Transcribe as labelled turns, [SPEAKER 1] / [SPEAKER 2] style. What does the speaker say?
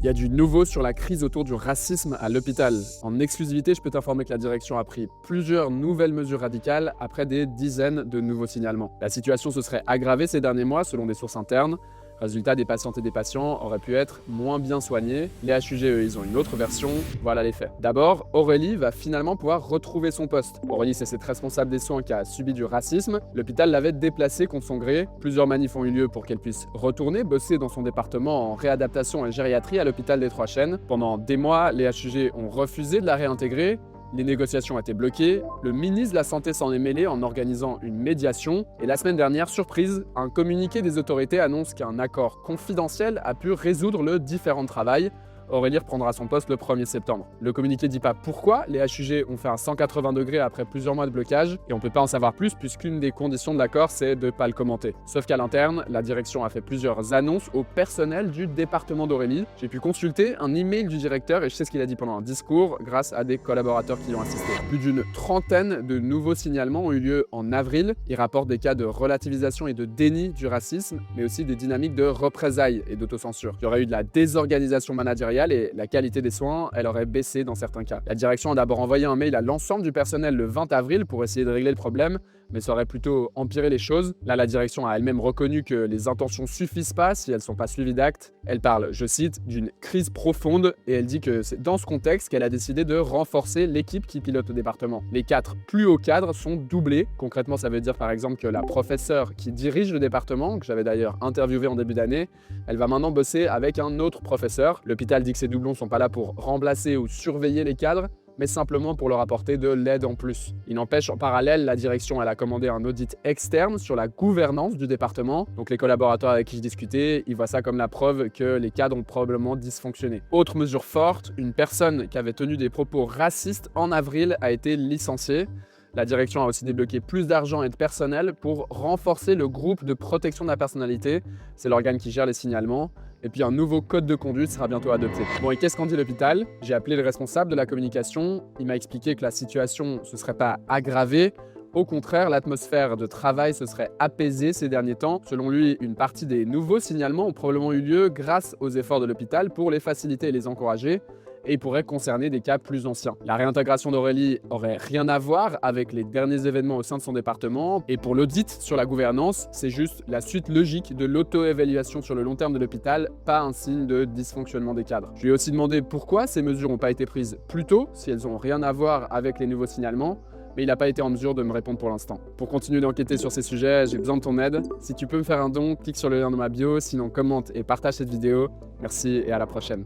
[SPEAKER 1] Il y a du nouveau sur la crise autour du racisme à l'hôpital. En exclusivité, je peux t'informer que la direction a pris plusieurs nouvelles mesures radicales après des dizaines de nouveaux signalements. La situation se serait aggravée ces derniers mois selon des sources internes. Résultat, des patientes et des patients auraient pu être moins bien soignés. Les HUG, eux, ils ont une autre version. Voilà les faits. D'abord, Aurélie va finalement pouvoir retrouver son poste. Aurélie, c'est cette responsable des soins qui a subi du racisme. L'hôpital l'avait déplacée contre son gré. Plusieurs manifs ont eu lieu pour qu'elle puisse retourner bosser dans son département en réadaptation et gériatrie à l'hôpital des Trois Chênes. Pendant des mois, les HUG ont refusé de la réintégrer. Les négociations ont été bloquées, le ministre de la Santé s'en est mêlé en organisant une médiation, et la semaine dernière, surprise, un communiqué des autorités annonce qu'un accord confidentiel a pu résoudre le différend de travail. Aurélie reprendra son poste le 1er septembre. Le communiqué ne dit pas pourquoi les HUG ont fait un 180 degrés après plusieurs mois de blocage, et on ne peut pas en savoir plus puisqu'une des conditions de l'accord, c'est de ne pas le commenter. Sauf qu'à l'interne, la direction a fait plusieurs annonces au personnel du département d'Aurélie. J'ai pu consulter un email du directeur et je sais ce qu'il a dit pendant un discours grâce à des collaborateurs qui y ont assisté. Plus d'une trentaine de nouveaux signalements ont eu lieu en avril. Ils rapportent des cas de relativisation et de déni du racisme, mais aussi des dynamiques de représailles et d'autocensure. Il y aurait eu de la désorganisation managériale et la qualité des soins, elle aurait baissé dans certains cas. La direction a d'abord envoyé un mail à l'ensemble du personnel le 20 avril pour essayer de régler le problème, mais ça aurait plutôt empiré les choses. Là, la direction a elle-même reconnu que les intentions suffisent pas si elles sont pas suivies d'actes. Elle parle, je cite, d'une crise profonde et elle dit que c'est dans ce contexte qu'elle a décidé de renforcer l'équipe qui pilote le département. Les 4 plus hauts cadres sont doublés. Concrètement, ça veut dire par exemple que la professeure qui dirige le département, que j'avais d'ailleurs interviewé en début d'année, elle va maintenant bosser avec un autre professeur. L'hôpital dit que ces doublons sont pas là pour remplacer ou surveiller les cadres, mais simplement pour leur apporter de l'aide en plus. Il n'empêche, en parallèle, la direction elle a commandé un audit externe sur la gouvernance du département. Donc les collaborateurs avec qui je discutais, ils voient ça comme la preuve que les cadres ont probablement dysfonctionné. Autre mesure forte, une personne qui avait tenu des propos racistes en avril a été licenciée. La direction a aussi débloqué plus d'argent et de personnel pour renforcer le groupe de protection de la personnalité. C'est l'organe qui gère les signalements. Et puis un nouveau code de conduite sera bientôt adopté. Bon, et qu'est-ce qu'en dit l'hôpital? J'ai appelé le responsable de la communication. Il m'a expliqué que la situation ne se serait pas aggravée. Au contraire, l'atmosphère de travail se serait apaisée ces derniers temps. Selon lui, une partie des nouveaux signalements ont probablement eu lieu grâce aux efforts de l'hôpital pour les faciliter et les encourager, et pourrait concerner des cas plus anciens. La réintégration d'Aurélie aurait rien à voir avec les derniers événements au sein de son département, et pour l'audit sur la gouvernance, c'est juste la suite logique de l'auto-évaluation sur le long terme de l'hôpital, pas un signe de dysfonctionnement des cadres. Je lui ai aussi demandé pourquoi ces mesures n'ont pas été prises plus tôt, si elles n'ont rien à voir avec les nouveaux signalements, mais il n'a pas été en mesure de me répondre pour l'instant. Pour continuer d'enquêter sur ces sujets, j'ai besoin de ton aide. Si tu peux me faire un don, clique sur le lien dans ma bio, sinon commente et partage cette vidéo. Merci et à la prochaine.